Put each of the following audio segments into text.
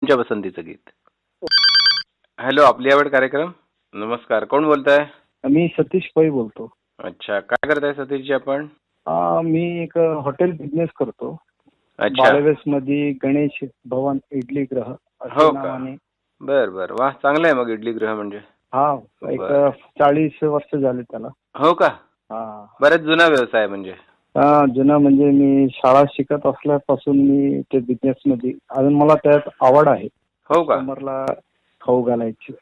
तुमच्या पसंतीचं गीत. हॅलो, आपली आवड कार्यक्रम. नमस्कार, कोण बोलताय? मी सतीश पै बोलतो. अच्छा, काय करताय सतीशजी आपण? मी एक हॉटेल बिझनेस करतो. अच्छा, बाळवेस मध्ये गणेश भवन इडली ग्रह अशा हो का? नावाने. बर बर, वा, चांगलं आहे मग इडली गृह म्हणजे. हा, एक बरं. 40 वर्ष झाले त्याला. हो का? हा. बरेच जुना व्यवसाय म्हणजे. जुना म्हणजे मी शाळा शिकत असल्यापासून मी ते बिझनेस मध्ये अजून मला त्यात आवड आहे. हो का? कस्टमरला खाऊ घालायची.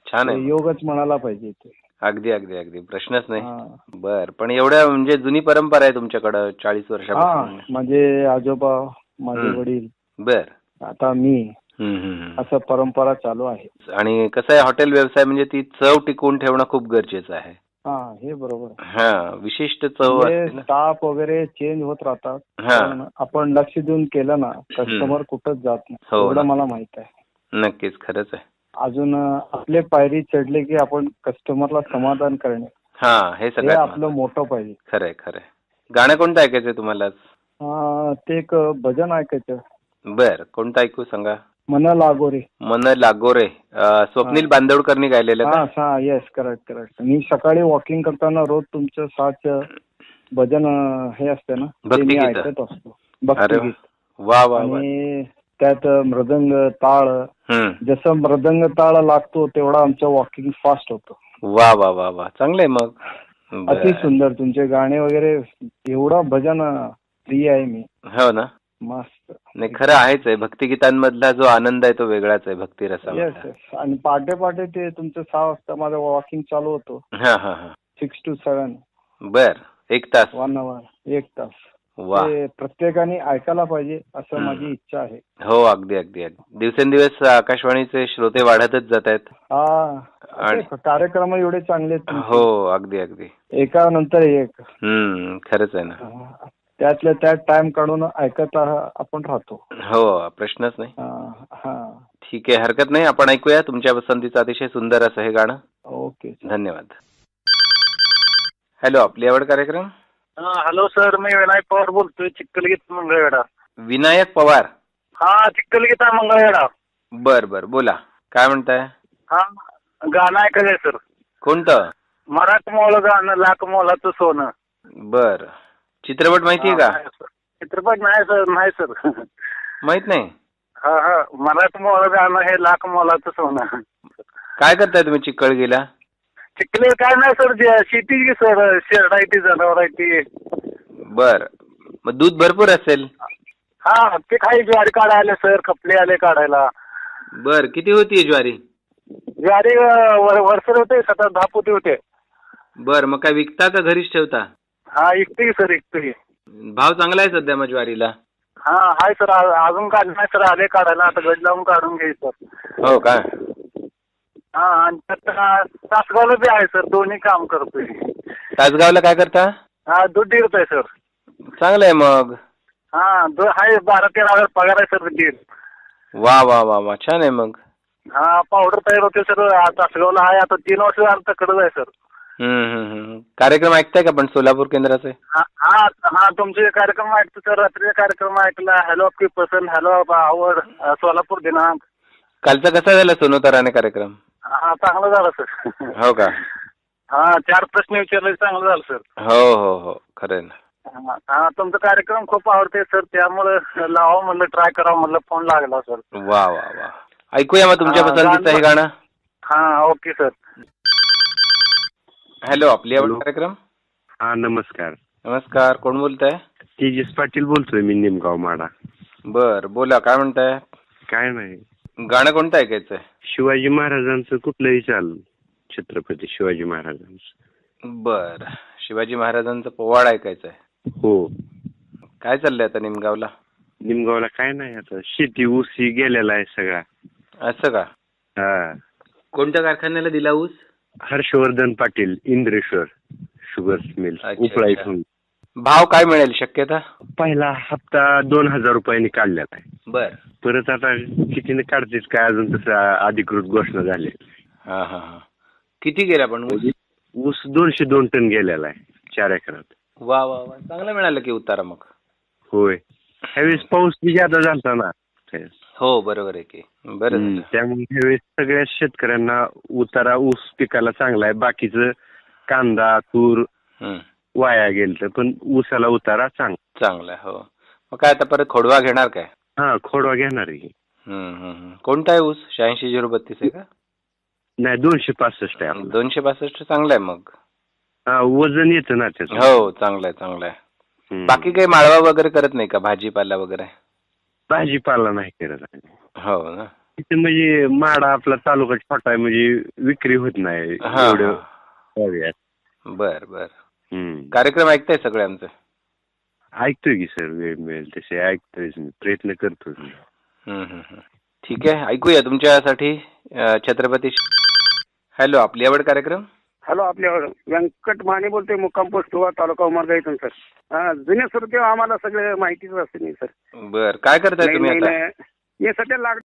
छान ते आहे. योगच म्हणायला पाहिजे ते. अगदी अगदी अगदी, प्रश्नच नाही. हा. बर, पण एवढ्या म्हणजे जुनी परंपरा आहे तुमच्याकडं 40 हा, वर्षापासून. माझे आजोबा, माझे हम्म. वडील, बर. आता मी, हम्म. असं परंपरा चालू आहे. आणि कसं आहे, हॉटेल व्यवसाय म्हणजे ती चव टिकवून ठेवणं खूप गरजेचं आहे. हा, हे बरोबर आहे. हा, विशिष्ट चव म्हणजे असते ना. स्टाफ वगैरे चेंज होत राहतात. हा. पण आपण लक्ष देऊन केलं ना, कस्टमर कुठंच जात नाही. हो एवढं ना. मला माहित आहे. नक्कीच, खरंच आहे. अजून आपले पायरी चढले की आपण कस्टमरला समाधान करणे, हा, हे हे सगळ्यात आपलं मोठं पाहिजे. खरंय खरंय. गाणं कोणतं ऐकायचंय तुम्हाला? ते एक भजन ऐकायचं. बर, कोणतं ऐकू सांगा? मन लागो रे. मन लागो रे. स्वप्नील बांदवडकरनी गायलेलं का? हा, येस, करेक्ट करेक्ट. मी सकाळी वॉकिंग करताना रोज तुमचं साथ भजन हे असते ना, ते मी भक्तिगीत. ऐकत असतो. अरे भक्तिगीत. वा वा वा. आणि त्यात मृदंग ताळ, हम्म. जसं मृदंग ताळ लागतो तेवढा आमचं वॉकिंग फास्ट होतो. वा वा वा वा, चांगलंय मग. अति बर. सुंदर तुमचे गाणे वगैरे. एवढं भजन प्रिय आहे मी. हो ना. मस्त. नाही, खरं आहेच आहे. भक्तिगीतांमधला जो आनंद आहे तो वेगळाच आहे भक्ती येस रसामधला. येस. आणि पहाटे पहाटे ते तुमचं 6 वाजता माझं वॉकिंग चालू होतो. हा हा हा. 6 to 7. बर, 1 तास. 1 hour, 1 तास. वा. ते प्रत्येकाने ऐकायला पाहिजे असं माझी इच्छा आहे. हो, अगदी अगदी अगदी. दिवसेंदिवस आकाशवाणीचे श्रोते वाढतच जात आहेत. ते कार्यक्रम एवढे चांगले आहेत तुमचे. हो, अगदी अगदी. एकानंतर एक. खरंच आहे ना. त्यातल्या त्यात टाइम काढून ऐकत आपण राहतो. हो, प्रश्नच नाही. ठीक आहे, हरकत नाही. आपण ऐकूया तुमच्या पसंतीचं अतिशय सुंदर असं हे गाणं. ओके, धन्यवाद. हॅलो, आपली आवड कार्यक्रम. हॅलो सर, मी विनायक पवार बोलतोय, चिखलगीत मंगळवेढा. विनायक पवार. हा, चिखलगीता मंगळवेढा. बर बर, बोला, काय म्हणताय? हा, गाणं ऐकायचंय सर. कोणतं? मराठमोळं गाणं, लाख मोलाचं सोनं. बर, चित्रपट माहितीये का? चित्रपट नाही सर, नाही सर. माहित नाही. हा, मराठमोळं गाणं हे लाख मोलाचं सोनं. काय करताय तुम्ही चिखलगीला? चिखली काय नाही सर, शेती सर, शेरडायची, जनावरायची. बर, मग दूध भरपूर असेल. हा, ते काही ज्वारी काढायला सर, कपले आले काढायला. बर, किती होती ज्वारी? ज्वारी वरसर होते, 7-10 पोते होते. बर, मग काय विकता का घरीच ठेवता? हा, इकते सर, इकते. भाव चांगला आहे सध्या मग ज्वारीला? हा, हाय सर. अजून काढ नाही सर, आले काढायला. आता गज लावून काढून घ्यायचं. हो का? हा, आणि त्यात तासगावला बी आहे सर, दोन्ही काम करतोय. तासगावला काय करता? हा, दूध देत आहे सर. चांगलं आहे मग. हा, हाय 12-13 हजार पगार आहे सर दीड. वा वा वा वा, छान आहे मग. हा, पावडर तयार होते सर. तासगावला आहे, आता 3 वर्ष झालं तकडच आहे सर. कार्यक्रम ऐकताय का पण सोलापूर केंद्राचे? हा, तुमचे कार्यक्रम ऐकतो सर. रात्रीचा कार्यक्रम ऐकला. हॅलो आपकी पसंद, हॅलो आवड, सोलापूर दिनांक. कालचा कसा झाला सोनोताराने कार्यक्रम? हा, चांगलं झालं सर. हो का? हा, 4 प्रश्न विचारले, चांगलं झालं सर. हो हो हो, खरं आहे ना. हा, तुमचा कार्यक्रम खूप आवडते सर, त्यामुळे लावावं म्हणलं, ट्राय करावं म्हणलं, फोन लागला सर. वा वा वा, ऐकूया मग तुमच्या पसंतीचं हे गाणं. हा, ओके सर. हॅलो, आपली आवड कार्यक्रम. हा, नमस्कार. नमस्कार, कोण बोलताय? तेजस पाटील बोलतोय मी, निमगाव माडा. बर, बोला, काय म्हणताय? काय नाही, गाणं कोणतं ऐकायचंय? शिवाजी महाराजांचं कुठलंही चाल, छत्रपती शिवाजी महाराजांचं. बर, शिवाजी महाराजांचं पोवाड ऐकायचंय. हो. काय चाललंय आता निमगावला? निमगावला काय नाही, आता शेती ऊसी गेलेला आहे सगळा. असं का? हा. कोणत्या कारखान्याला दिला ऊस? हर्षवर्धन पाटील, इंद्रेश्वर शुगर मिल, उपळा इथून. भाव काय मिळेल शक्यता? पहिला हप्ता 2000 रुपयांनी काढल्यात आहे. बर. परत आता कितीने काढतेस काय अजून तसं अधिकृत घोषणा झाली. हा हा हा. किती गेला पण ऊस? 202 टन गेलेला आहे 4 एकरात. वा वा वा, चांगलं मिळालं की उतारा मग. होय, ह्यावेळेस पाऊस बी जादा झालता ना. गोष्ट आहे. हो बरोबर आहे की. बरं झालं. त्यामुळे ह्यावेळेस सगळ्या शेतकऱ्यांना उतारा ऊस पिकाला चांगला आहे. बाकीचं कांदा तूर हं. वाया गेलं पण ऊसाला उतारा चांगलं आहे. हो. मग काय आता परत खोडवा घेणार काय? हा खोडवा घेणार आहे. कोणता आहे ऊस? 86-032 आहे का? नाही 265 आहे आपलं. 262 चांगला आहे मग. हा वजन येतं ना त्याचं. हो चांगलं आहे चांगलं आहे. बाकी काही माळवा वगैरे करत नाही का? भाजीपाला वगैरे? भाजीपाला नाही करत आहे. हो ना. तिथे म्हणजे माडा आपला तालुका छोटा आहे म्हणजे विक्री होत नाही एवढं. बर बर. कार्यक्रम ऐकताय सगळे आमचे? ऐकतोय की सर, वेळ मिळेल तसे ऐकतोय मी, प्रयत्न करतोय मी. ठीक आहे, ऐकूया तुमच्यासाठी छत्रपती. हॅलो, आपली आवड कार्यक्रम. हॅलो, आपल्यावर व्यंकट माने बोलतोय, मुक्काम पोस्ट तालुका उमरगा इथून सर. जुन्या सुरते आम्हाला सगळे माहितीच असते नाही सर. बर, काय करताय तुम्ही आता? मी सध्या लाग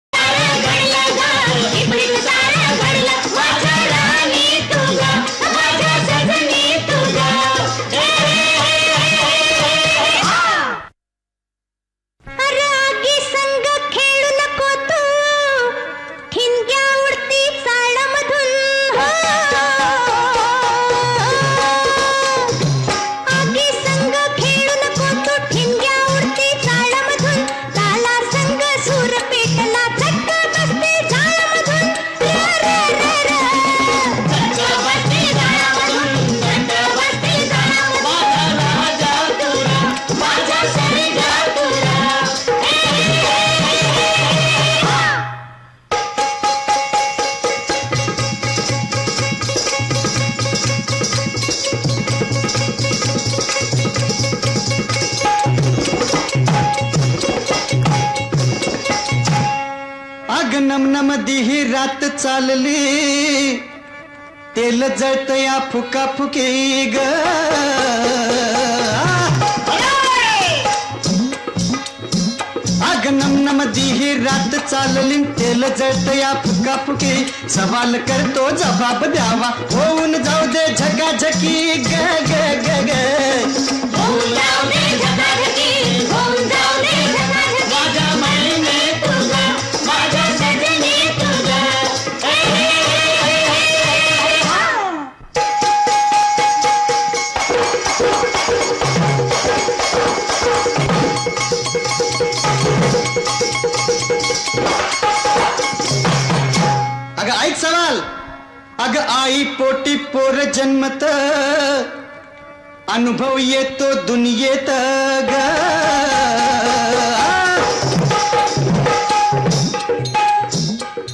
नमनमदी ही रात चालली, तेल जळत या फुका फुकी ग. अग नमनमदी ही रात चालली, तेल जळत या फुका फुकी. सवाल करतो जबाब द्यावा, होऊन जाऊ दे झकाझकी ग ग ग ग. होऊन जाऊ दे झकाझकी, होऊन जाऊ दे झकाझकी. माझ्या मैने तुझा, माझ्या सजनी तुझा. अगं ऐक सवाल. अगं आई पोटी पोर जन्मत, अनुभव येतो दुनियेत ग.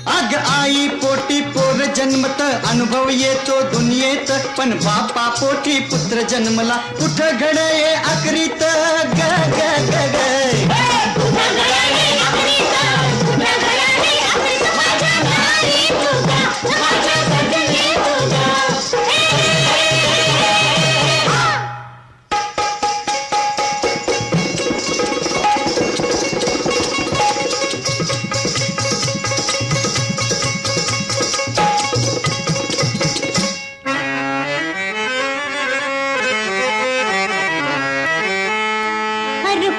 अग आई पोटी पोर जन्मत, अनुभव येतो दुनियेत. पण बापा पोटी पुत्र जन्मला, कुठं घडये आकरीत ग ग ग ग.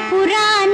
पुरा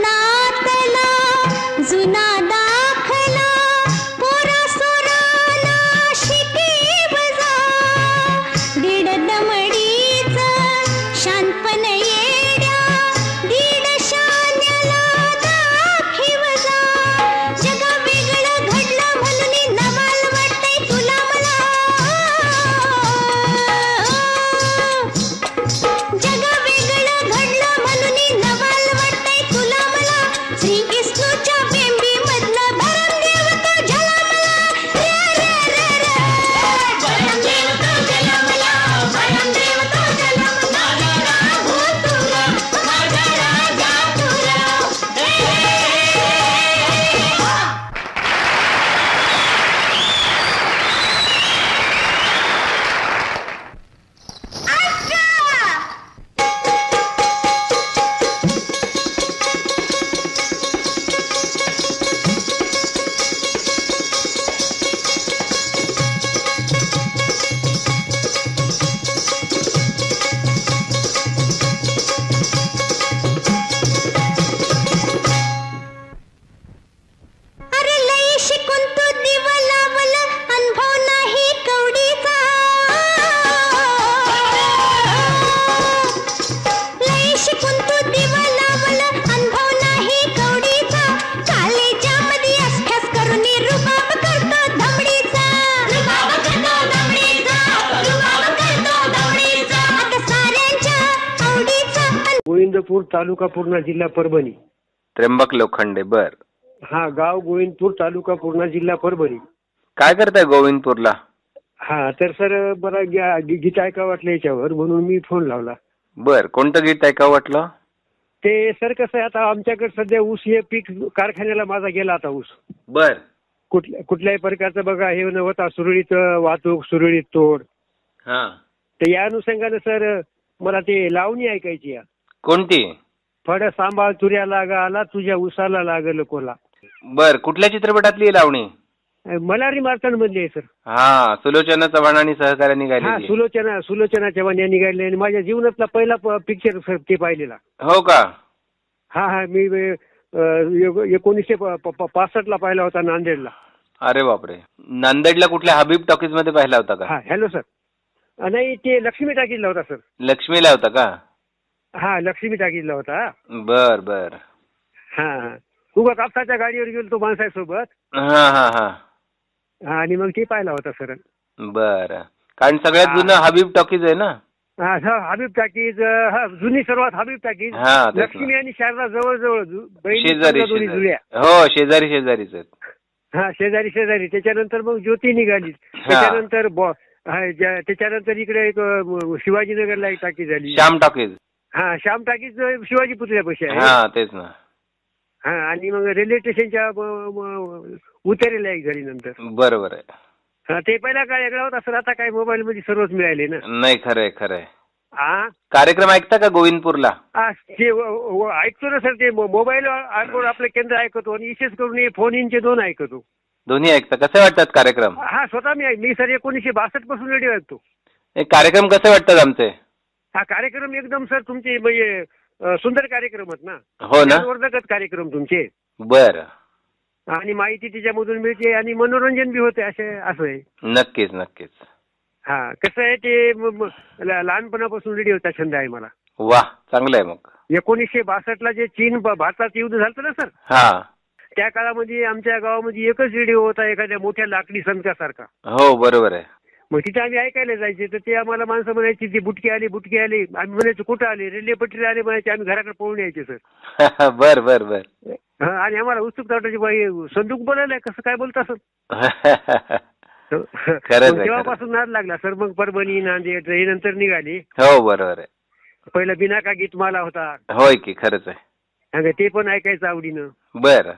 गोविंदपूर तालुका पूर्णा जिल्हा परभणी. त्र्यंबक लोखंडे. बर. हा, गाव गोविंदपूर तालुका पूर्णा जिल्हा परभणी. काय करताय गोविंदपूरला? हा, तर सर बरं गीत ऐकावं वाटलं याच्यावर, म्हणून मी फोन लावला. बर. कोणतं गीत ऐकावं वाटलं? ते सर कसं आहे, आता आमच्याकडे सध्या ऊस हे पीक कारखान्याला माझा गेला आता ऊस. बर. कुठल्याही प्रकारचं बघा हे नव्हता, सुरळीत वाहतूक, सुरळीत तोड. हा. तर या अनुषंगानं सर मला ते लावणी ऐकायची आहे. कोणती? फड सांभाळ तुऱ्या लागा आला, तुझ्या उसाला लागल कोला. बर. कुठल्या चित्रपटातली ही लावणी? मल्हारी मार्तंड मधली आहे सर. हा, सुलोचना चव्हाण आणि सहकार्याने हा, गायलेली. सुलोचना चव्हाण यांनी गायले आणि माझ्या जीवनातला पहिला पिक्चर सर ते पाहिलेला. हो का? हा, मी 1965 पाहिला होता नांदेडला. अरे बापरे. नांदेडला कुठल्या हबीब टॉकीज मध्ये पाहिला होता का? हा, हॅलो सर. नाही, ते लक्ष्मी टाकीजला होता सर. लक्ष्मीला होता का? हा, लक्ष्मी टाकीजला होता. बर बर. हा, उगा कापसाच्या गाडीवर गेलो तो माणसासोबत. हा हा हा. आणि मग ते पाहिला होता सर. बर. कारण सगळ्यात जुनं हबीब टॉकीज आहे ना. हा, हबीब टाकीज. हा, जुनी सर्वात हबीब टाकीज. हा, तेच ना. लक्ष्मी आणि शारदा जवळजवळ शेजारी दोन्ही जुळ्या. हो, शेजारी शेजारीच आहेत. हा, शेजारी शेजारी. त्याच्यानंतर मग ज्योती निघाली. त्याच्यानंतर इकडे एक शिवाजीनगरला एक टाकी झाली, श्याम टॉकीज. हा, श्याम टाकीज शिवाजी पुतळ्यापाशी आहे. हा, तेच ना. हा, आणि मग रेल्वे स्टेशनच्या उतरेला एक झाली नंतर. बरोबर आहे. हा, ते पहिला काय वेगळा होता सर, आता काय मोबाईल मध्ये सर्वच मिळाले ना. नाही, खरंय खरंय. हा, कार्यक्रम ऐकता का गोविंदपूरला? ते ऐकतो ना सर, ते मोबाईल आपलं केंद्र ऐकतो आणि विशेष करून फोन इनचे 2 ऐकतो. दोन्ही ऐकता? कसे वाटतात कार्यक्रम? हा, स्वतः मी सर 1962 पासून रेडिओ ऐकतो. हे कार्यक्रम कसे वाटतात आमचे? हा, कार्यक्रम एकदम सर तुमचे म्हणजे सुंदर कार्यक्रम आहेत ना. हो ना. वर्धकच कार्यक्रम तुमचे. बर. आणि माहिती त्याच्यामधून मिळते आणि मनोरंजन बी होते, असं आहे. नक्कीच नक्कीच. हा, कसं आहे ते लहानपणापासून रेडिओचा छंद आहे मला. वा, चांगलं आहे मग. 1962 जे चीन भारतात युद्ध झालं ना सर, हा, त्या काळामध्ये आमच्या गावामध्ये एकच रेडिओ होता, एखाद्या मोठ्या लाकडी संचासारखा. हो, बरोबर आहे. मग तिथे आम्ही ऐकायला जायचे, तर ते आम्हाला माणसं म्हणायची ती बुटकी आली. आम्ही म्हणायचो कुठं आले, रेल्वे पटरी आले म्हणायचे. आम्ही घराकडे पळून यायचे सर. बर बर बर. आणि आम्हाला उत्सुकता वाटायची, बाई संदूक बोलायला कसं काय बोलता सर. तेव्हापासून नाद लागला सर. मग परभणी, नांदेड हे नंतर निघाली. हो, बरोबर आहे. पहिला बिनाका गीतमाला होता. होय की, खरंच आहे. ते पण ऐकायचं आवडीनं. बर.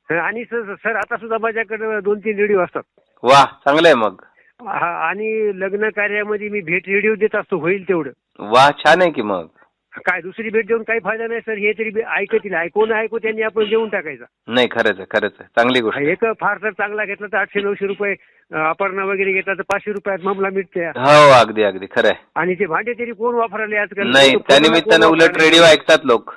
आणि सर आता सुद्धा माझ्याकडे 2-3 रेडिओ असतात. वा, चांगलं आहे मग. हा, आणि लग्न कार्यामध्ये मी भेट रेडिओ देत असतो, होईल तेवढं. वा, छान आहे की मग. काय दुसरी भेट देऊन काही फायदा नाही सर. हे तरी ऐकतील, ऐकू त्यांनी आपण देऊन टाकायचा. नाही, खरंच आहे खरंच आहे. चांगली गोष्ट. एक फार तर चांगला घेतला तर 800-900 रुपये, अपर्णा वगैरे घेतला तर 500 रुपयात मामला मिळते. हो, अगदी अगदी खरं आहे. आणि ते भांडे तरी कोण वापरायले आजकाल. नाही, त्यानिमित्तानं उलट रेडिओ ऐकतात लोक.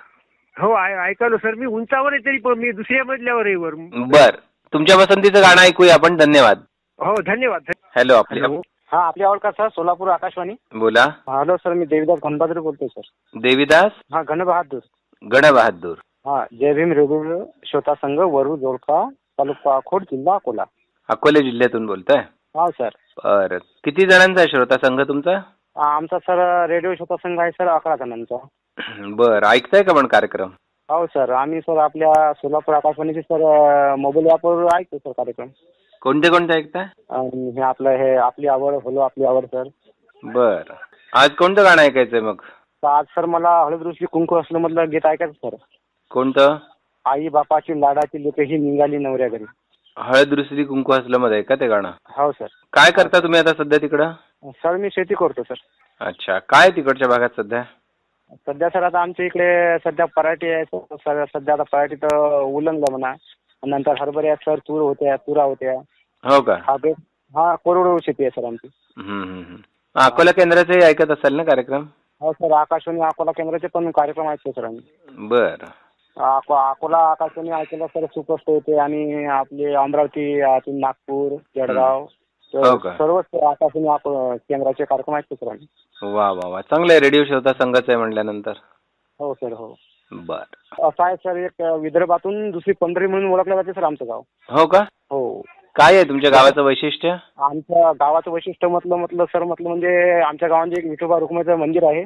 हो, ऐकालो सर. मी उंचावर आहे तरी पण मी दुसऱ्या मजल्यावर आहे वर. बर. तुमच्या पसंतीचं गाणं ऐकूया आपण. धन्यवाद. हो, धन्यवाद. हॅलो, आपल्या. हा, आपली आवड का सर? सोलापूर आकाशवाणी. बोला. हॅलो सर, मी देवीदास घनबहादूर बोलतोय सर. देवीदास हा, घनबहादूर. गणबहादूर. हा, जय भीम रेडिओ श्रोता संघ, वरू जोडका, तालुका अकोट, जिल्हा अकोला. अकोले जिल्ह्यातून बोलताय? हा सर. बर. किती जणांचा आहे श्रोता संघ तुमचा? आमचा सर रेडिओ श्रोता संघ आहे सर 11 जणांचा. बर. ऐकताय का पण कार्यक्रम? हो सर, आम्ही सर आपल्या सोलापूर आकाशवाणीचे सर मोबाईल ॲपवर ऐकतो सर कार्यक्रम. कोणते कोणते ऐकताय? हे आपलं हे आपली आवड, हॅलो आपली आवड सर. बर. आज कोणतं गाणं ऐकायचंय मग? तर आज सर मला हळद ऋषी कुंकू असलं मधलं गीत ऐकायचं सर. कोणतं? आई बापाची लाडाची लेकही निघाली नवऱ्या घरी. हळद दुसरी कुंकू असलं मध्ये आहे का ते गाणं? हो सर. काय करता तुम्ही आता सध्या तिकडं? सर मी शेती करतो सर. अच्छा. काय तिकडच्या भागात सध्या? सध्या सर आता आमच्या इकडे सध्या पराठी आहे सर. सध्या आता पराठीत उलंगलं म्हणा, नंतर हरभरे आहेत सर, तुरा होत्या. हो का? हा, कोरडवाहू शेती आहे सर आमची. अकोला केंद्राचे ऐकत असाल ना कार्यक्रम? हो सर, आकाशवाणी अकोला केंद्राचे पण कार्यक्रम ऐकतो सर आम्ही. बर. अकोला आकाशवाणी ऐकायला सर सुपरस्ट होते आणि आपले अमरावती, नागपूर, जळगाव सर्वच आकाशवाणी केंद्राचे कार्यक्रम ऐकतो सर आम्ही. वा वा वा, चांगलं आहे. रेडिओ श्रोता संघाच आहे म्हटल्यानंतर. हो सर. हो. बर. असं आहे सर, एक विदर्भातून दुसरी पंढरी म्हणून ओळखलं जाते सर आमचं गाव. हो का? हो. काय आहे तुमच्या गावाचं वैशिष्ट्य? आमच्या गावाचं वैशिष्ट्य म्हटलं सर म्हणजे आमच्या गावामध्ये एक विठोबा रुक्माईचं मंदिर आहे.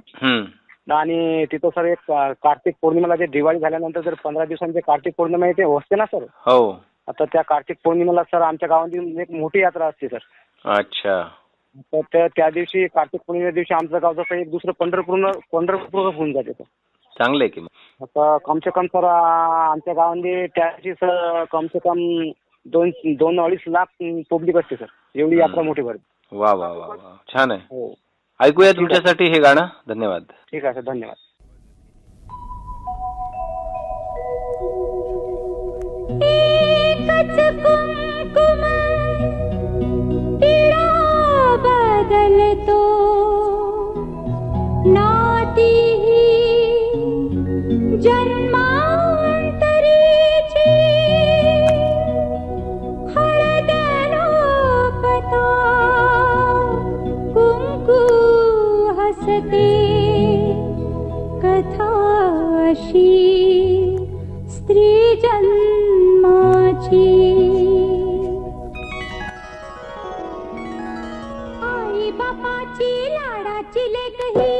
आणि तिथं सर एक कार्तिक पौर्णिमेला जे दिवाळी झाल्यानंतर जर 15 दिवसांची कार्तिक पौर्णिमा येते असते ना सर. हो. आता त्या कार्तिक पौर्णिमेला सर आमच्या गावातील एक मोठी यात्रा असते सर. अच्छा. तर त्या दिवशी कार्तिक पौर्णिमे दिवशी आमचं गाव जसं एक दुसरं पंढरपूर होऊन जाते सर. चांगलं आहे की. आता कमसे कम सर आमच्या गावामध्ये त्या दिवशी सर कमसे कम 2-2.5 लाख पब्लिक असते सर. एवढी यात्रा मोठी भरते. वा वा वा वा, छान आहे. हो. ऐकूया तुमच्यासाठी हे गाणं. धन्यवाद. ठीक आहे सर, धन्यवाद. एकच कुंकुम टिळा बदलतो, नाती जन्मांतरीची हळद लोकता कुंकू हसते कथा अशी स्त्री जन्माची. आई बापाची लाडाची लेक ही,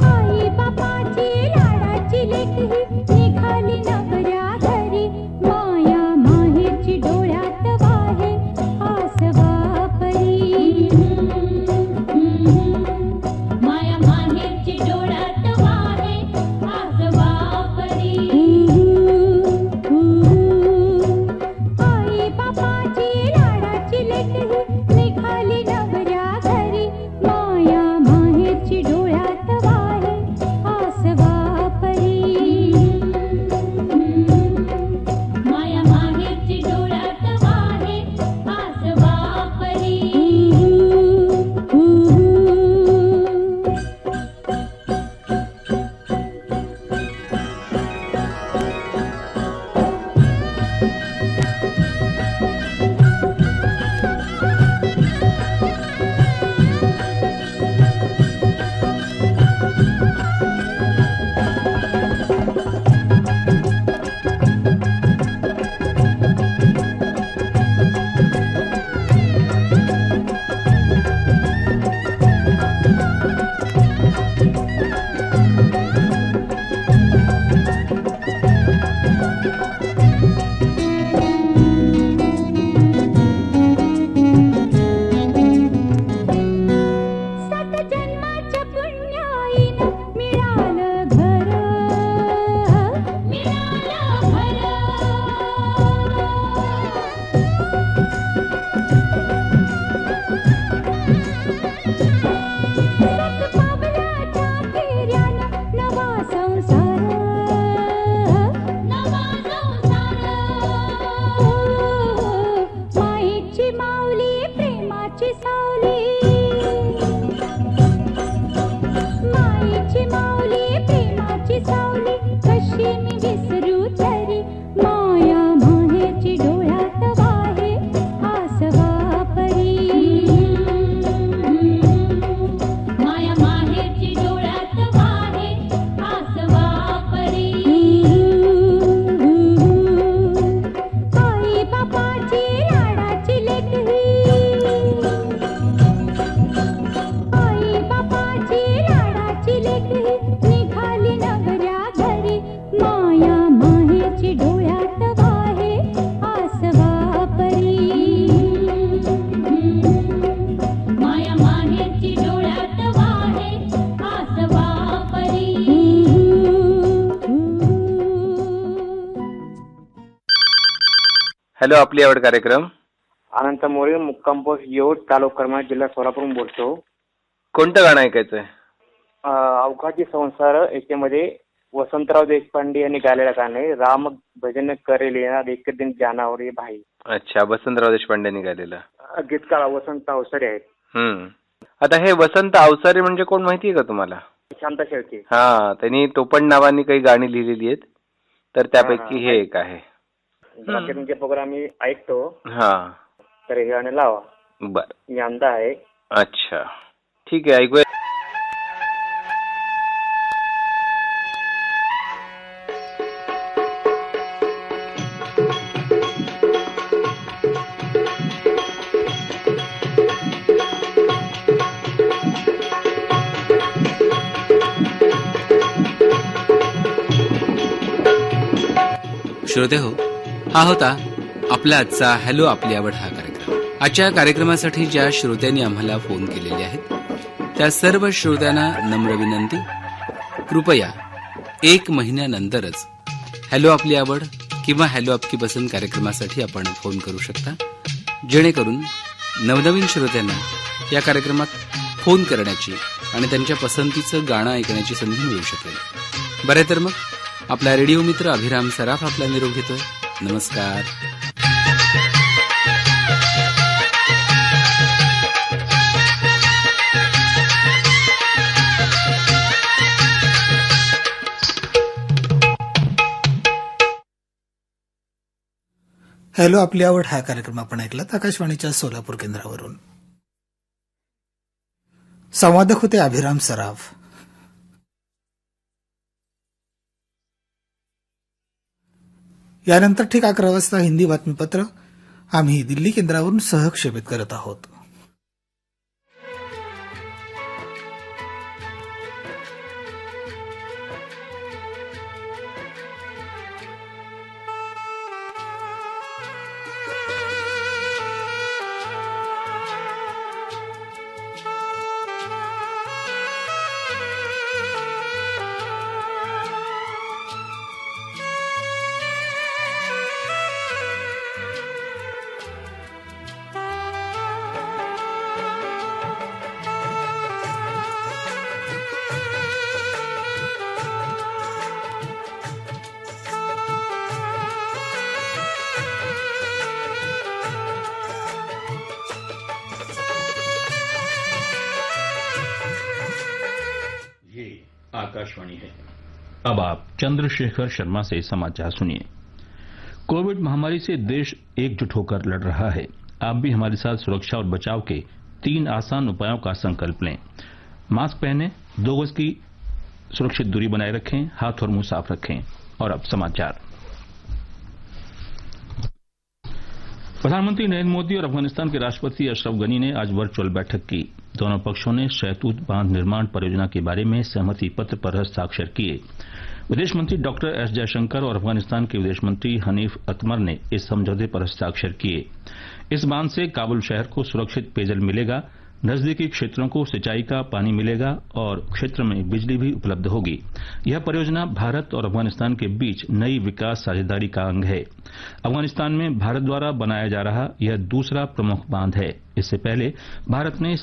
आई बापाची लाडाची लेक ही निघाली नवऱ्या घरी. माया माहेरची डोळ्यात वाहे आसवा परी. माया माहेरची डोळ्यात वाहे आसवा परी. आई बापाची लाडाची लेक ही निघाली नवऱ्या घरी. माया माहेरची डोळ्यात वाहे आसवा परी. माया माहेरची डोळ्यात वाहे आसवा परी. सात जन्माच्या पुण्याईनं मिळालं घर, मिळालं घर. सात पावलाच्या फेऱ्यानं नवा संसार, नवा संसार. मायेची माऊली प्रेमाची सावली, मायेची माऊली प्रेमाची सावली कशी मी विसरू तरी. माया माहेरची डोळ्यात वाहे आसवा परी. माया माहेरची डोळ्यात वाहे आसवा परी. आई बापाची लाडाची लेक ही, आई बापाची लाडाची लेक ही निघाली नवऱ्या घरी. माया माहेरची डोळ्यात वाहे आसवा परी. माया माहेरची डोळ्यात वाहे आसवा परी. हॅलो, आपली आवड कार्यक्रम. अनंत मोरे, मुक्काम पोस्ट येऊर, तालुका करमाळा, जिल्हा सोलापूर बोलतो. कोणतं गाणं ऐकायचंय? अवघाची संसार याच्यामध्ये वसंतराव देशपांडे यांनी गायलेलं गाणं आहे. राम भजन करेल येणार एक दिन जानावरी भाई. अच्छा, वसंतराव देशपांडेंनी गायलेलं. गीतकार वसंत अवसरे आहेत. आता हे वसंत अवसरे म्हणजे कोण माहितीये का तुम्हाला? शांता शेळके. हा, त्यांनी तोपण नावानी काही गाणी लिहिलेली आहेत, तर त्यापैकी हे एक आहे. तुमचे प्रोग्राम मी ऐकतो. हा, तर हे गाणं लावा. बर, मी अंदा आहे. अच्छा, ठीक आहे, ऐकूया. श्रोते हो, हा होता आपला आजचा हॅलो आपली आवड हा कार्यक्रम. आजच्या कार्यक्रमासाठी ज्या श्रोत्यांनी आम्हाला फोन केलेले आहेत त्या सर्व श्रोत्यांना नम्र विनंती, कृपया 1 महिन्यानंतरच हॅलो आपली आवड किंवा हॅलो आपकी पसंत कार्यक्रमासाठी आपण फोन करू शकता, जेणेकरून नवनवीन श्रोत्यांना या कार्यक्रमात फोन करण्याची आणि त्यांच्या पसंतीचं गाणं ऐकण्याची संधी मिळू शकेल. बरे तर मग आपला रेडिओ मित्र अभिराम सराफ आपला निरोप घेतोय. नमस्कार. हॅलो आपली आवड हा कार्यक्रम आपण ऐकलात आकाशवाणीच्या सोलापूर केंद्रावरून. संवादक होते अभिराम सराफ. यानंतर ठीक 11 वाजता हिंदी बातमीपत्र आम्ही दिल्ली केंद्रावरून सहक्षेपित करत आहोत. आकाशवाणी है. अब आप चंद्रशेखर शर्मा से समाचार सुनिए. कोविड महामारी से देश एकजुट होकर लड़ रहा है. आप भी हमारे साथ सुरक्षा और बचाव के 3 आसान उपायों का संकल्प लें. मास्क पहनें, 2 गज की सुरक्षित दूरी बनाए रखें, हाथ और मुंह साफ रखें. और अब समाचार. प्रधानमंत्री नरेंद्र मोदी और अफगानिस्तान के राष्ट्रपति अशरफ गनी ने आज वर्चुअल बैठक की. दोनों पक्षों ने शहतूत बांध निर्माण परियोजना के बारे में सहमति पत्र पर हस्ताक्षर किए. विदेश मंत्री डॉक्टर एस जयशंकर और अफगानिस्तान के विदेश मंत्री हनीफ अतमर ने इस समझौते पर हस्ताक्षर किए. इस बांध से काबुल शहर को सुरक्षित पेयजल मिलेगा, नजदीकी क्षेत्रों को सिंचाई का पानी मिलेगा और क्षेत्र में बिजली भी उपलब्ध होगी. यह परियोजना भारत और अफगानिस्तान के बीच नई विकास साझेदारी का अंग है. अफगानिस्तान में भारत द्वारा बनाया जा रहा यह दूसरा प्रमुख बांध है. इससे पहले भारत ने